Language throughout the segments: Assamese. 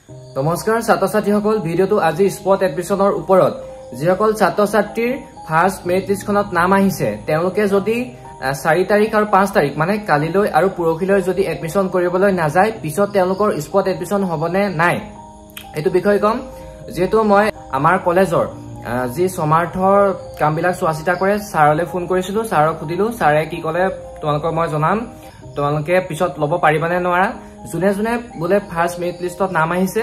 নমস্কাৰ ছাত্ৰ ছাত্ৰীসকল ভিডিওটো আজি স্পট এডমিশনৰ ওপৰত যিসকল ছাত্ৰ ছাত্ৰীৰ ফাৰ্ষ্ট মেৰিট লিষ্টখনত নাম আহিছে তেওঁলোকে যদি 4 তাৰিখ আৰু 5 তাৰিখ মানে কালিলৈ আৰু পৰহিলৈ যদি এডমিশন কৰিবলৈ নাযায় পিছত তেওঁলোকৰ স্পট এডমিশন হ'বনে নাই এটো বিষয় কম যেটো মই আমাৰ কলেজৰ যি সমাৰ্থৰ কামবিলাক চোৱাচিতা কৰে ছাৰলৈ ফোন কৰিছিলো ছাৰক খুদিলো ছাৰে কি ক'লে তোমালোকক মই জনাম তোমালোকে পিছত লব পাৰিবানে নোৱাৰা জুনে জুনে বুলে ফাৰ্ষ্ট মেৰিট লিষ্টত নাম আহিছে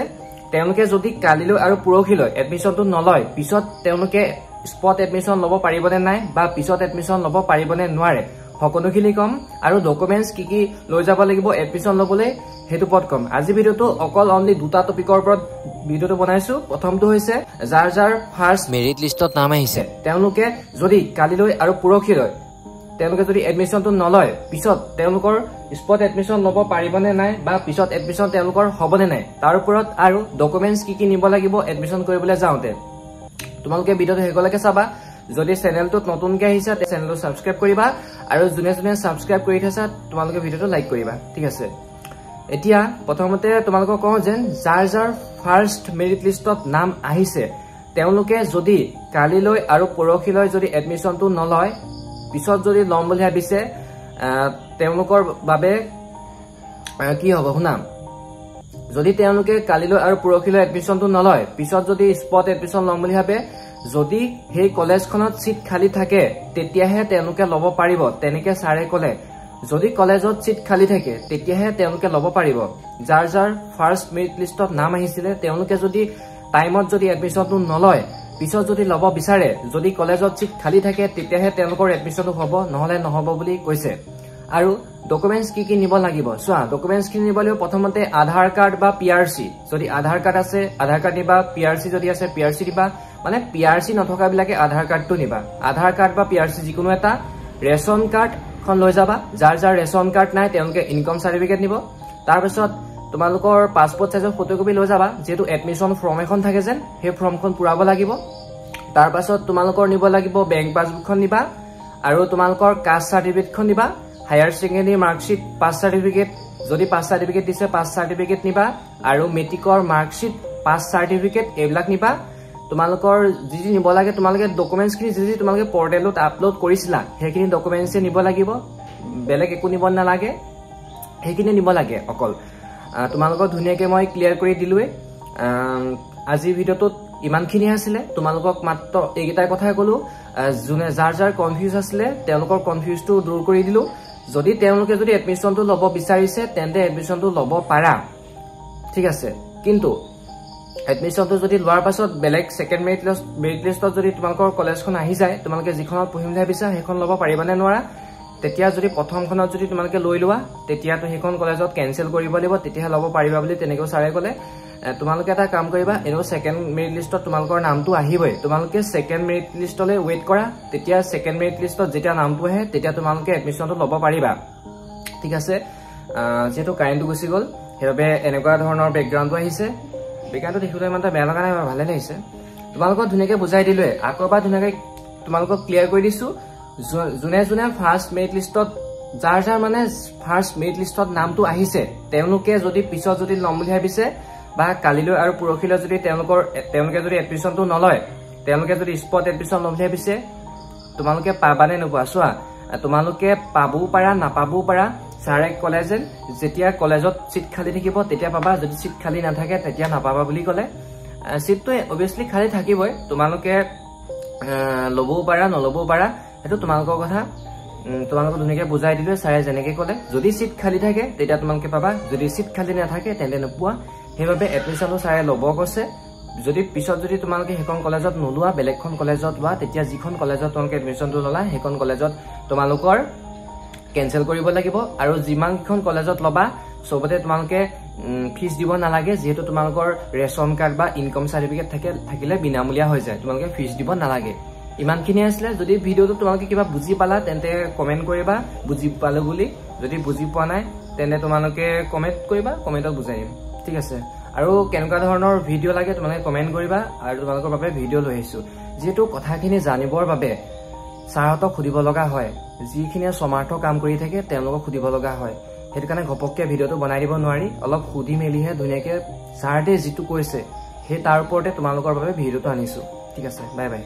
তেওঁলোকে যদি কালিলৈ আৰু পৰহিলৈ এডমিশনটো নলয় পিছত তেওঁলোকে স্পট এডমিশন লব পাৰিবনে নাই বা পিছত এডমিশন লব পাৰিবনে নোৱাৰে সকলোখিনি কম আৰু ডকুমেন্টস কি লৈ যাব লাগিব এডমিশন লবলৈ হেতু পদ কম আজি ভিডিওটো অকল অনলি দুটা টপিকৰ ওপৰত ভিডিওটো বনাইছো প্ৰথমটো হৈছে যাৰ যাৰ ফাৰ্ষ্ট মেৰিট লিষ্টত নাম আহিছে তেওঁলোকে যদি কালিলৈ আৰু পৰহিলৈ তেওঁলোকে যদি এডমিশনটো নলয় পিছত তেওঁলোকৰ স্পট এডমিশন লব পাৰিবনে নাই বা পিছত এডমিশন তেওঁলোকৰ হ'বনে নাই তাৰ ওপৰত আৰু ডকুমেন্টস কি নিব লাগিব এডমিশন কৰিবলৈ যাওঁতে তোমালোকে ভিডিওটো হেগলৈকে চাবা যদি চেনেলটোত নতুনকৈ আহিছা তে চেনেলটো সাবস্ক্ৰাইব কৰিবা আৰু জুনে জুনে সাবস্ক্ৰাইব কৰি থৈছা তোমালোকে ভিডিওটো লাইক কৰিবা ঠিক আছে এতিয়া প্ৰথমতে তোমালোকক কওঁ যে যাৰ যাৰ ফাৰ্ষ্ট মেৰিট লিষ্টত নাম আহিছে তেওঁলোকে যদি কালিলৈ আৰু পৰহিলৈ যদি এডমিশনটো নলয় পিছত যদি লম বুলি ভাবিছে তেওঁলোকৰ বাবে কি হ'ব শুনাম যদি তেওঁলোকে কালিলৈ আৰু পৰহিলৈ এডমিশনটো নলয় পিছত যদি স্পট এডমিশন লম বুলি ভাবে যদি সেই কলেজখনত সিট খালি থাকে তেতিয়াহে তেওঁলোকে লব পাৰিব তেনেকে ছাৰে ক'লে যদি কলেজত সিট খালি থাকে তেতিয়াহে তেওঁলোকে লব পাৰিব যাৰ যাৰ ফাৰ্ষ্ট মেৰিট লিষ্টত নাম আহিছিলে তেওঁলোকে যদি টাইমত যদি এডমিশনটো নলয় পিছত যদি লব বিচাৰে যদি কলেজত সিট খালি থাকে তেতিয়াহে তেওঁলোকৰ এডমিশনটো হ'ব নহলে নহব বুলি কৈছে আৰু ডকুমেন্টস কি নিব লাগিব সোৱা ডকুমেন্টস কি নিব লাগিব প্ৰথমতে আধাৰ কাৰ্ড বা পিআৰসি যদি আধাৰ কাৰ্ড আছে আধাৰ কাৰ্ড নিবা পিআৰসি যদি আছে পিআৰসি দিবা মানে পিআৰসি নথকা বিলাকে আধাৰ কাৰ্ডটো নিবা আধাৰ কাৰ্ড বা পিআৰসি যিকোনো এটা ৰেশন কাৰ্ড খন লৈ যাবা যাৰ যাৰ ৰেশন কাৰ্ড নাই তেওঁলোকে ইনকাম সাৰ্টিফিকেট নিব তাৰ পিছত তোমালোকৰ পাসপোৰ্ট সাইজৰ ফটোকপি লৈ যাবা যেটো এডমিশন ফৰ্ম এখন থাকে যেন সেই ফৰ্মখন পুৰাব লাগিব তাৰ পাছত তোমালোকৰ নিব লাগিব বেংক পাসবুকখন নিবা আৰু তোমালোকৰ কাষ্ট সাৰ্টিফিকেটখন নিবা higher secondary marksheet pass certificate যদি পাস সাৰ্টিফিকেট দিছে পাস সাৰ্টিফিকেট নিবা আৰু মেট্ৰিকৰ মাৰ্কশিট পাস সাৰ্টিফিকেট এইবিলাক নিবা তোমালোকৰ যি নিব লাগে তোমালোকে ডকুমেন্টস খিনি যি তোমালোকে পৰ্টেলত আপলোড কৰিছিলা হেখিনি ডকুমেন্টস নিব লাগিব বেলেগ একো নিব নালাগে হেখিনি নিব লাগে অকল তোমালোকৰ ধুনিয়াকৈ মই ক্লিয়াৰ কৰি দিলোৱে আজি ভিডিওটোত ইমানখিনি আছিল তোমালোকক মাত্ৰ এইকেইটাৰ কথাই কলো জুনে যাৰ যাৰ কনফিউজ আছিল তেওঁলোকৰ কনফিউজটো দূৰ কৰি দিলো যদি তেওঁলোকে যদি এডমিশনটো লব বিচাৰিছে তেন্তে এডমিশনটো লব পাৰা ঠিক আছে কিন্তু এডমিশনটো যদি লোৱাৰ পাছত বেলেগ সেকেন্ড মেৰিট লিষ্টত যদি তোমালোকৰ কলেজখন আহি যায় তোমালোকে যিখনত পঢ়িম ভাবিছা সেইখন লব পাৰিবানে নোৱাৰা তেতিয়া যদি প্ৰথমখনত যদি তোমালোকে লৈ লোৱা তেতিয়াটো সেইখন কলেজত কেনসেল কৰিব লাগিব তেতিয়া লব পাৰিবা বুলি তেনেকৈ ছাৰে ক'লে তোমালোকে এটা কাম কৰিবা এনো সেকেন্ড মেৰিট লিষ্টত তোমালোকৰ নামটো আহিবই তোমালোকে সেকেন্ড মেৰিট লিষ্টলৈ ওয়েট কৰা তেতিয়া সেকেন্ড মেৰিট লিষ্টত যেতিয়া নামটো আহে তেতিয়া তোমালোকে এডমিশনটো লব পাৰিবা ঠিক আছে যেটো কাৰেণ্টটো গুছি গল হেবে এনেকুৱা ধৰণৰ বেকগ্ৰাউণ্ডটো আহিছে বেকগ্ৰাউণ্ডটো দেখিবলৈ ইমান বেয়া লগা নাই ভালে লাগিছে তোমালোকক ধুনিয়াকৈ বুজাই দিলোৱে আকৰবা ধুনিয়াকৈ তোমালোকক ক্লিয়াৰ কৰি দিছো জুনে জুনে ফাৰ্ষ্ট মেৰিট লিষ্টত যাৰ যাৰ মানে ফাৰ্ষ্ট মেৰিট লিষ্টত নামটো আহিছে তেওঁলোকে যদি পিছত যদি লম বুলি ভাবিছে বা কালিলৈ আৰু পৰহিলৈ যদি তেওঁলোকে যদি এডমিশনটো নলয় তেওঁলোকে যদি স্পট এডমিশন লম বুলি ভাবিছে তোমালোকে পাবানে নোপোৱা সোৱা তোমালোকে পাবও পাৰা নাপাবও পাৰা ছাৰে ক'লে যে যেতিয়া কলেজত সিট খালি থাকিব তেতিয়া পাবা যদি সিট খালি নাথাকে তেতিয়া নাপাবা বুলি ক'লে সিটটো অবভিয়াসলি খালি থাকিবই তোমালোকে লবও পাৰা নলবও পাৰা এটো তোমালোকৰ কথা তোমালোকক ধুনিয়াকৈ বুজাই দিলো ছাৰে যেনেকৈ ক'লে যদি সিট খালি থাকে তেতিয়া তোমালোকে পাবা যদি সিট খালি নাথাকে তেন্তে নোপোৱা হেবাবে এডমিশনটো ছাৰে লব কৈছে যদি পিছত যদি তোমালোকে হেখন কলেজত নলোৱা বেলেগখন কলেজত লোৱা তেতিয়া যিখন কলেজত তোমালোকে এডমিশনটো ললা হেখন কলেজত তোমালোকৰ কেনসেল কৰিব লাগিব আৰু যিমানখন কলেজত লবা সবতে তোমালোকে ফিজ দিব নালাগে যেহেতু তোমালোকৰ ৰেশন কাৰ্ড বা ইনকাম সাৰ্টিফিকেট থাকিলে বিনামূলীয়া হৈ যায় তোমালোকে ফিজ দিব নালাগে ইমানখিনি আছিল যদি ভিডিওটো তোমালোকে কিবা বুজি পালা তেন্তে কমেন্ট কৰিবা বুজি পালো বুলি যদি বুজি পোৱা নাই তেন্তে তোমালোকে কমেন্ট কৰিবা কমেন্টত বুজাই দিম ঠিক আছে আৰু কেনেকুৱা ধৰণৰ ভিডিও লাগে তোমালোকে কমেন্ট কৰিবা আৰু তোমালোকৰ বাবে ভিডিও লৈ আহিছো যেটো কথাখিনি জানিবৰ বাবে ছাৰহতক খুদিব লগা হয় যিখিনি সমাৰ্থ কাম কৰি থাকে তেওঁলোকক খুদিব লগা হয় হেতু কাৰণে ঘপককে ভিডিওটো বনাই দিব নোৱাৰি অলপ খুদি মেলিহে ধুনিয়াকৈ ছাৰহঁতে যিটো কৈছে সেই তাৰ ওপৰতে তোমালোকৰ বাবে ভিডিঅ'টো আনিছোঁ ঠিক আছে বাই বাই